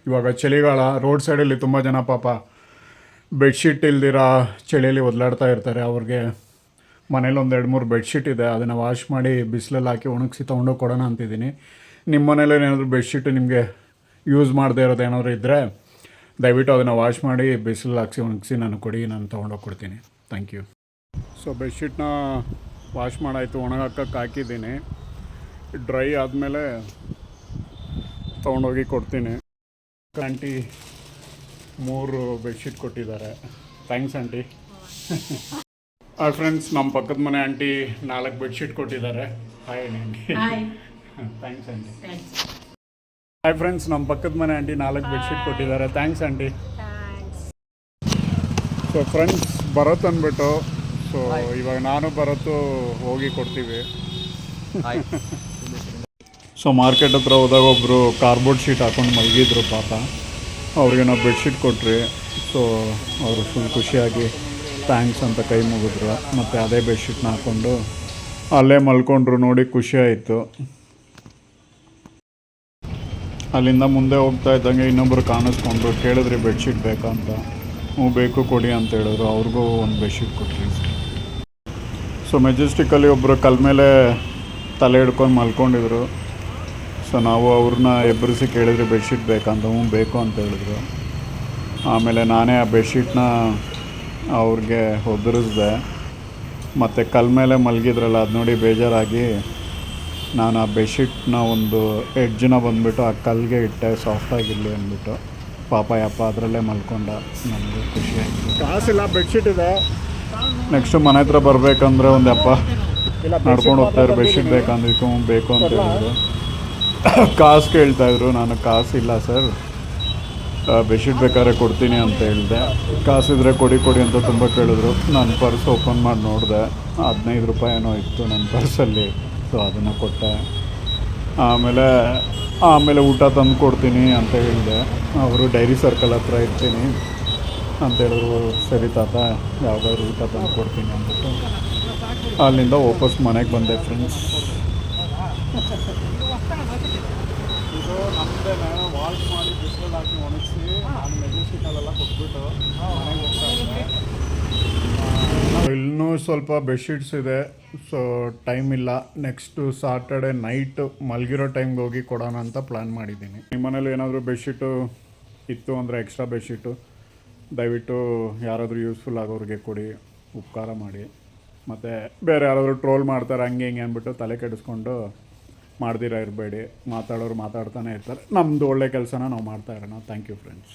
ಇವಾಗ ಚಳಿಗಾಲ, ರೋಡ್ ಸೈಡಲ್ಲಿ ತುಂಬ ಜನ ಪಾಪ ಬೆಡ್ಶೀಟ್ ಇಲ್ದಿರ ಚಳಿಯಲ್ಲಿ ಒದಲಾಡ್ತಾ ಇರ್ತಾರೆ. ಅವ್ರಿಗೆ ಮನೇಲಿ ಒಂದು 2-3 ಬೆಡ್ಶೀಟ್ ಇದೆ, ಅದನ್ನು ವಾಶ್ ಮಾಡಿ ಬಿಸಿಲಲ್ಲಿ ಹಾಕಿ ಒಣಗಿಸಿ ತೊಗೊಂಡೋಗಿ ಕೊಡೋಣ ಅಂತಿದ್ದೀನಿ. ನಿಮ್ಮ ಮನೇಲಿ ಏನಾದರೂ ಬೆಡ್ಶೀಟು ನಿಮಗೆ ಯೂಸ್ ಮಾಡದೇ ಇರೋದು ಏನಾದರೂ ಇದ್ದರೆ ದಯವಿಟ್ಟು ಅದನ್ನು ವಾಶ್ ಮಾಡಿ ಬಿಸಿಲಲ್ಲಿ ಹಾಕಿಸಿ ಒಣಗಿಸಿ ನಾನು ಕೊಡಿ, ನಾನು ತೊಗೊಂಡೋಗಿ ಕೊಡ್ತೀನಿ. Thank you. ಸೊ ಬೆಡ್ಶೀಟ್ನ ವಾಶ್ ಮಾಡಾಯಿತು, ಒಣಗಾಕಕ್ಕೆ ಹಾಕಿದ್ದೀನಿ. ಡ್ರೈ ಆದಮೇಲೆ ತೊಗೊಂಡೋಗಿ ಕೊಡ್ತೀನಿ. ಆಂಟಿ 3 ಬೆಡ್ಶೀಟ್ ಕೊಟ್ಟಿದ್ದಾರೆ. Thanks aunty. ಹಾಯ್ ಫ್ರೆಂಡ್ಸ್, ನಮ್ಮ ಪಕ್ಕದ ಮನೆ ಆಂಟಿ 4 ಬೆಡ್ಶೀಟ್ ಕೊಟ್ಟಿದ್ದಾರೆ. Hi aunty. Thanks aunty. Hi friends, ನಮ್ಮ ಪಕ್ಕದ ಮನೆ ಆಂಟಿ 4 ಬೆಡ್ಶೀಟ್ ಕೊಟ್ಟಿದ್ದಾರೆ. Thanks aunty. So friends, Bharat ಅಂದ್ಬಿಟ್ಟು, ಸೊ ಇವಾಗ ನಾನು ಭರತ್ತು ಹೋಗಿ ಕೊಡ್ತೀವಿ. ಸೊ ಮಾರ್ಕೆಟ್ ಹತ್ರ ಹೋದಾಗ ಒಬ್ಬರು ಕಾರ್ಬೋರ್ಡ್ ಶೀಟ್ ಹಾಕೊಂಡು ಮಲಗಿದ್ರು ಪಾಪ. ಅವ್ರಿಗೆ ನಾವು ಬೆಡ್ಶೀಟ್ ಕೊಟ್ರಿ. ಸೊ ಅವರು ಫುಲ್ ಖುಷಿಯಾಗಿ ಥ್ಯಾಂಕ್ಸ್ ಅಂತ ಕೈ ಮುಗಿದ್ರು. ಮತ್ತು ಅದೇ ಬೆಡ್ಶೀಟ್ನ ಹಾಕ್ಕೊಂಡು ಅಲ್ಲೇ ಮಲ್ಕೊಂಡ್ರು. ನೋಡಿ ಖುಷಿ ಆಯಿತು. ಅಲ್ಲಿಂದ ಮುಂದೆ ಹೋಗ್ತಾ ಇದ್ದಂಗೆ ಇನ್ನೊಬ್ಬರು ಕಾಣಿಸ್ಕೊಂಡ್ರು. ಕೇಳಿದ್ರಿ ಬೆಡ್ಶೀಟ್ ಬೇಕಾ ಅಂತ. ಹ್ಞೂ ಬೇಕು ಕೊಡಿ ಅಂತ ಹೇಳಿದ್ರು. ಅವ್ರಿಗೂ ಒಂದು ಬೆಡ್ಶೀಟ್ ಕೊಟ್ರಿ. ಸೊ ಮೆಜೆಸ್ಟಿಕ್ಕಲ್ಲಿ ಒಬ್ಬರು ಕಲ್ ಮೇಲೆ ತಲೆ ಹಿಡ್ಕೊಂಡು ಮಲ್ಕೊಂಡಿದ್ರು. ಸೊ ನಾವು ಅವ್ರನ್ನ ಎಬ್ಬರಿಸಿ ಕೇಳಿದ್ರಿ ಬೆಡ್ಶೀಟ್ ಬೇಕಂತ. ಹ್ಞೂ ಬೇಕು ಅಂತ ಹೇಳಿದ್ರು. ಆಮೇಲೆ ನಾನೇ ಆ ಬೆಡ್ಶೀಟ್ನ ಅವ್ರಿಗೆ ಒದರಿಸ್ದೆ. ಮತ್ತು ಕಲ್ ಮೇಲೆ ಮಲಗಿದ್ರಲ್ಲ, ಅದು ನೋಡಿ ಬೇಜಾರಾಗಿ ನಾನು ಆ ಬೆಡ್ಶೀಟ್ನ ಒಂದು ಎಡ್ಜನ್ನ ಬಂದುಬಿಟ್ಟು ಆ ಕಲ್ಗೆ ಇಟ್ಟೆ, ಸಾಫ್ಟಾಗಿರಲಿ ಅಂದ್ಬಿಟ್ಟು. ಪಾಪ ಯಪ್ಪ ಅದರಲ್ಲೇ ಮಲ್ಕೊಂಡ. ನನಗೆ ಖುಷಿಯಾಯಿತು. ಕಾಸಿಲ್ಲ, ಬೆಡ್ಶೀಟ್ ಇದೆ. ನೆಕ್ಸ್ಟು ಮನೆ ಹತ್ರ ಬರಬೇಕಂದ್ರೆ ಒಂದು ಅಪ್ಪ ನಡ್ಕೊಂಡು ಹೋಗ್ತಾಯಿದ್ರು. ಬೆಡ್ಶೀಟ್ ಬೇಕಂದಿತ್ತು. ಬೇಕು ಅಂತ ಹೇಳಿದ್ರು. ಕಾಸು ಕೇಳ್ತಾಯಿದ್ರು. ನಾನು ಕಾಸಿಲ್ಲ ಸರ್, ಬೆಡ್ಶೀಟ್ ಬೇಕಾದ್ರೆ ಕೊಡ್ತೀನಿ ಅಂತ ಹೇಳಿದೆ. ಕಾಸಿದ್ರೆ ಕೊಡಿ ಅಂತ ತುಂಬ ಕೇಳಿದ್ರು. ನಾನು ಪರ್ಸ್ ಓಪನ್ ಮಾಡಿ ನೋಡಿದೆ, 15 ರೂಪಾಯಿ ಏನೋ ಇತ್ತು ನನ್ನ ಪರ್ಸಲ್ಲಿ. ಸೊ ಅದನ್ನು ಕೊಟ್ಟೆ. ಆಮೇಲೆ ಊಟ ತಂದು ಕೊಡ್ತೀನಿ ಅಂತ ಹೇಳಿದೆ. ಅವರು ಡೈರಿ ಸರ್ಕಲ್ ಹತ್ರ ಇರ್ತೀನಿ ಅಂತ ಹೇಳಿದ್ರು. ಸರಿ ತಾತ, ಯಾವುದಾದ್ರು ಊಟ ತಂದು ಕೊಡ್ತೀನಿ ಅಂದ್ಬಿಟ್ಟು ಅಲ್ಲಿಂದ ವಾಪಸ್ ಮನೆಗೆ ಬಂದೆ ಫ್ರೆಂಡ್ಸ್. ಇದು ನಮ್ಮದೇ ವಾಶ್ ಮಾಡಿ ಬಿಸಿಲಲ್ಲಿ ಹಾಕಿ ಒಣಗಿಸಿ ನಾನು ಮೆಜೆಸ್ಟಿಕಲ್ಲೆಲ್ಲ ಕೊಟ್ಬಿಟ್ಟು ಮನೆಗೆ ಹೋಗ್ತಾ ಇದ್ದೆ. ಇನ್ನೂ ಸ್ವಲ್ಪ ಬೆಡ್ಶೀಟ್ಸ್ ಇದೆ. ಸೊ ಟೈಮ್ ಇಲ್ಲ. ನೆಕ್ಸ್ಟು ಸಾಟರ್ಡೆ ನೈಟ್ ಮಲಗಿರೋ ಟೈಮ್ಗೆ ಹೋಗಿ ಕೊಡೋಣ ಅಂತ ಪ್ಲ್ಯಾನ್ ಮಾಡಿದ್ದೀನಿ. ನಿಮ್ಮ ಮನೇಲಿ ಏನಾದರೂ ಬೆಡ್ಶೀಟು ಇತ್ತು ಅಂದರೆ, ಎಕ್ಸ್ಟ್ರಾ ಬೆಡ್ಶೀಟು ದಯವಿಟ್ಟು ಯಾರಾದರೂ ಯೂಸ್ಫುಲ್ ಆಗೋರಿಗೆ ಕೊಡಿ, ಉಪಕಾರ ಮಾಡಿ. ಮತ್ತು ಬೇರೆ ಯಾರಾದರೂ ಟ್ರೋಲ್ ಮಾಡ್ತಾರೆ ಹಂಗೆ ಹಿಂಗೆ ಅಂದ್ಬಿಟ್ಟು ತಲೆ ಕೆಡಿಸ್ಕೊಂಡು ಮಾಡ್ದಿರ ಇರಬೇಡಿ. ಮಾತಾಡೋರು ಮಾತಾಡ್ತಾನೆ ಇರ್ತಾರೆ. ನಮ್ಮದು ಒಳ್ಳೆ ಕೆಲಸನ ನಾವು ಮಾಡ್ತಾ ಇರೋಣ. Thank you friends.